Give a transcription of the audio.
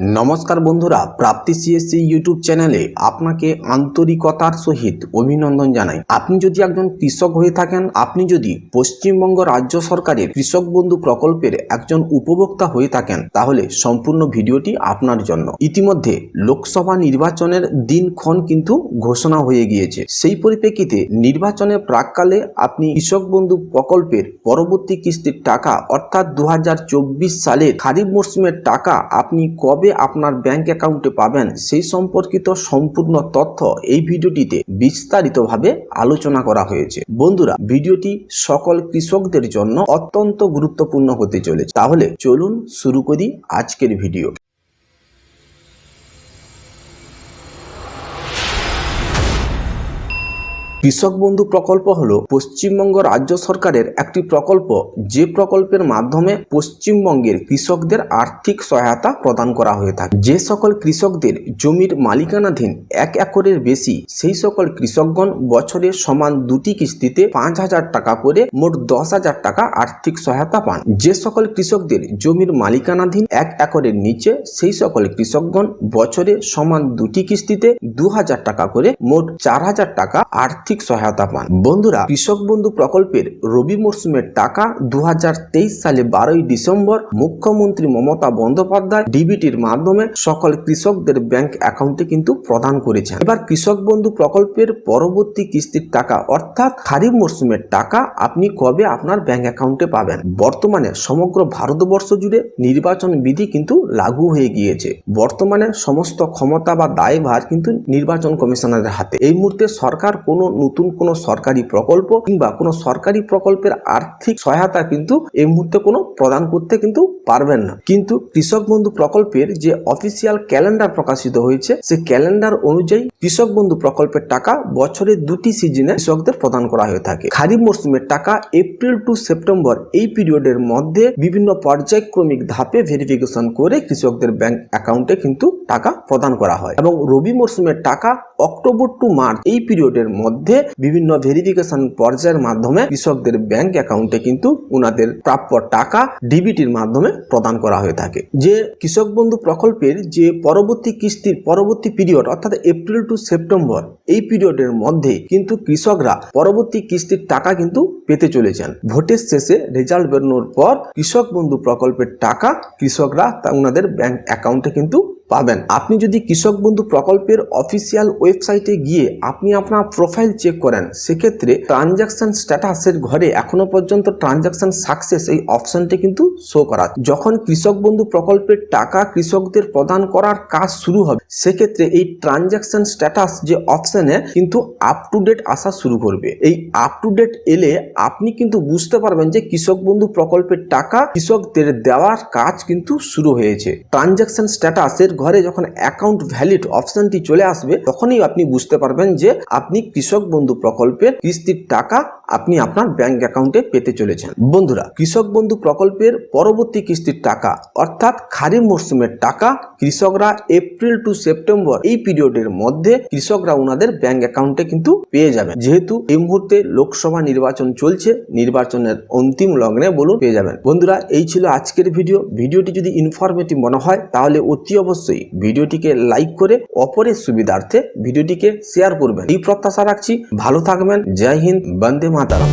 নমস্কার বন্ধুরা, প্রাপ্তি CSC YouTube চ্যানেলে আপনাকে আন্তরিকতার সহিত অভিনন্দন জানাই। আপনি যদি একজন কৃষক হয়ে থাকেন, আপনি যদি পশ্চিমবঙ্গ রাজ্য সরকারের কৃষক বন্ধু প্রকল্পের একজন উপভোক্তা হয়ে থাকেন, তাহলে সম্পূর্ণ ভিডিওটি আপনার জন্য। ইতিমধ্যে লোকসভা নির্বাচনের দিনক্ষণ কিন্তু ঘোষণা হয়ে গিয়েছে। সেই পরিপ্রেক্ষিতে নির্বাচনের প্রাককালে আপনি কৃষক বন্ধু প্রকল্পের পরবর্তী কিস্তির টাকা অর্থাৎ 2024 সালের খারিফ মরশুমের টাকা আপনি কবে আপনার ব্যাংক অ্যাকাউন্টে পাবেন সেই সম্পর্কিত সম্পূর্ণ তথ্য এই ভিডিওটিতে বিস্তারিতভাবে আলোচনা করা হয়েছে। বন্ধুরা, ভিডিওটি সকল কৃষকদের জন্য অত্যন্ত গুরুত্বপূর্ণ হতে চলেছে। তাহলে চলুন শুরু করি আজকের ভিডিও। কৃষক বন্ধু প্রকল্প হলো পশ্চিমবঙ্গ রাজ্য সরকারের একটি প্রকল্প, যে প্রকল্পের মাধ্যমে পশ্চিমবঙ্গের কৃষকদের আর্থিক সহায়তা প্রদান করা হয়ে থাকে। যে সকল কৃষকদের জমির মালিকানাধীন 1 একরের বেশি, সেই সকল কৃষকগণ বছরে সমান 2টি কিস্তিতে 5,000 টাকা করে মোট 10,000 টাকা আর্থিক সহায়তা পান। যে সকল কৃষকদের জমির মালিকানাধীন 1 একরের নিচে, সেই সকল কৃষকগণ বছরে সমান 2টি কিস্তিতে 2,000 টাকা করে মোট 4,000 টাকা আর্থিক সহায়তা পান। বন্ধুরা, কৃষক বন্ধু প্রকল্পের রবি মরশুমের টাকা 2023 সালে 12ই ডিসেম্বর মুখ্যমন্ত্রী মমতা বন্দ্যোপাধ্যায় ডিবিটির মাধ্যমে সকল কৃষকদের ব্যাংক অ্যাকাউন্টে কিন্তু প্রদান করেছেন। এবার কৃষক বন্ধু প্রকল্পের পরবর্তী কিস্তির টাকা অর্থাৎ খারিফ মরশুমের টাকা আপনি কবে আপনার ব্যাংক অ্যাকাউন্টে পাবেন। বর্তমানে সমগ্র ভারতবর্ষ জুড়ে নির্বাচন বিধি কিন্তু লাগু হয়ে গিয়েছে। বর্তমানে সমস্ত ক্ষমতা বা দায়ভার কিন্তু নির্বাচন কমিশনারের হাতে। এই মুহূর্তে সরকার নতুন কোনো সরকারি প্রকল্প কিংবা কোনো সরকারি প্রকল্পের আর্থিক সহায়তা কিন্তু এই মুহূর্তে কোনো প্রদান করতে কিন্তু পারবেন না। কিন্তু কৃষক বন্ধু প্রকল্পের যে অফিসিয়াল ক্যালেন্ডার প্রকাশিত হয়েছে, সেই ক্যালেন্ডার অনুযায়ী কৃষক বন্ধু প্রকল্পের টাকা বছরের 2টি সিজনে কৃষকদের প্রদান করা হয়ে থাকে। খারিফ মরশুমের টাকা এপ্রিল টু সেপ্টেম্বর এই পিরিয়ডের মধ্যে বিভিন্ন পর্যায়ক্রমিক ধাপে ভেরিফিকেশন করে কৃষকদের ব্যাংক অ্যাকাউন্টে কিন্তু টাকা প্রদান করা হয়, এবং রবি মরশুমের টাকা অক্টোবর টু মার্চ এই পিরিয়ডের মধ্যে বিভিন্ন ভেরিফিকেশন পর্যায়ের মাধ্যমে কৃষকদের ব্যাংক অ্যাকাউন্টে কিন্তু উনাদের প্রাপ্য টাকা ডিবিটির মাধ্যমে প্রদান করা হয়ে থাকে। যে কৃষক বন্ধু প্রকল্পের যে পরবর্তী কিস্তির পরবর্তী পিরিয়ড অর্থাৎ এপ্রিল টু সেপ্টেম্বর এই পিরিয়ডের মধ্যে কিন্তু কৃষকরা পরবর্তী কিস্তির টাকা কিন্তু পেতে চলেছেন। ভোটের শেষে রেজাল্ট বেরোনোর পর কৃষক বন্ধু প্রকল্পের টাকা কৃষকরা উনাদের ব্যাংক অ্যাকাউন্টে কিন্তু পাবেন। আপনি যদি কৃষক বন্ধু প্রকল্পের অফিসিয়াল ওয়েবসাইটে গিয়ে আপনি আপনার প্রোফাইল চেক করেন, সেক্ষেত্রে ট্রানজাকশন স্ট্যাটাসের ঘরে এখনো পর্যন্ত ট্রানজাকশন সাকসেস এই অপশনটি কিন্তু শো করা। যখন কৃষক বন্ধু প্রকল্পের টাকা কৃষকদের প্রদান করার কাজ শুরু হবে, সেক্ষেত্রে এই ট্রানজাকশন স্ট্যাটাস যে অপশনে কিন্তু আপ টু ডেট আসা শুরু করবে। এই আপ টু ডেট এলে আপনি কিন্তু বুঝতে পারবেন যে কৃষক বন্ধু প্রকল্পের টাকা কৃষকদের দেওয়ার কাজ কিন্তু শুরু হয়েছে। ট্রানজাকশন স্ট্যাটাসের ঘরে যখন অ্যাকাউন্ট ভ্যালিড অপশনটি চলে আসবে, তখনই আপনি বুঝতে পারবেন যে আপনি কৃষক বন্ধু প্রকল্পের কিস্তির টাকা আপনি আপনার ব্যাংক অ্যাকাউন্টে পেতে চলেছেন। বন্ধুরা, কৃষক বন্ধু প্রকল্পের পরবর্তী কিস্তির টাকা অর্থাৎ খারিফ মরশুমের টাকা কৃষকরা এপ্রিল টু সেপ্টেম্বর এই পিরিয়ডের মধ্যে কৃষকরা ওনাদের ব্যাংক অ্যাকাউন্টে কিন্তু পেয়ে যাবেন। যেহেতু এই মুহূর্তে লোকসভা নির্বাচন চলছে, নির্বাচনের অন্তিম লগ্নে বলুন পেয়ে যাবেন। বন্ধুরা, এই ছিল আজকের ভিডিওটি যদি ইনফরমেটিভ মনে হয় তাহলে অতি অবশ্যই ভিডিওটিকে লাইক করে অপরের সুবিধার্থে ভিডিওটিকে শেয়ার করবেন। এই প্রত্যাশা রাখছি। ভালো থাকবেন। জয় হিন্দ, বন্দে মাতরম।